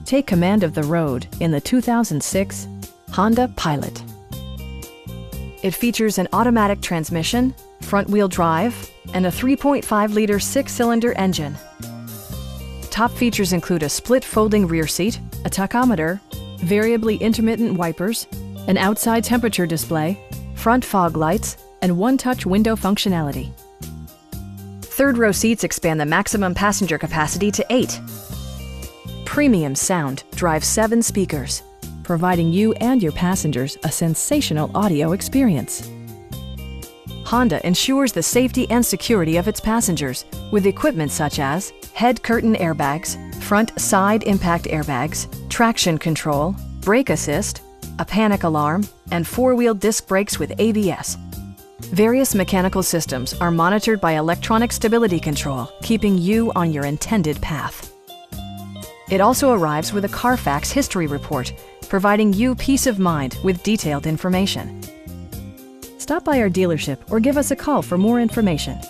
Take command of the road in the 2006 Honda Pilot. It features an automatic transmission, front-wheel drive, and a 3.5-liter six-cylinder engine. Top features include a split folding rear seat, a tachometer, variably intermittent wipers, an outside temperature display, front fog lights, and one-touch window functionality. Third-row seats expand the maximum passenger capacity to 8. Premium sound drives 7 speakers, providing you and your passengers a sensational audio experience. Honda ensures the safety and security of its passengers with equipment such as head curtain airbags, front side impact airbags, traction control, brake assist, a panic alarm, and 4-wheel disc brakes with ABS. Various mechanical systems are monitored by electronic stability control, keeping you on your intended path. It also arrives with a Carfax history report, providing you peace of mind with detailed information. Stop by our dealership or give us a call for more information.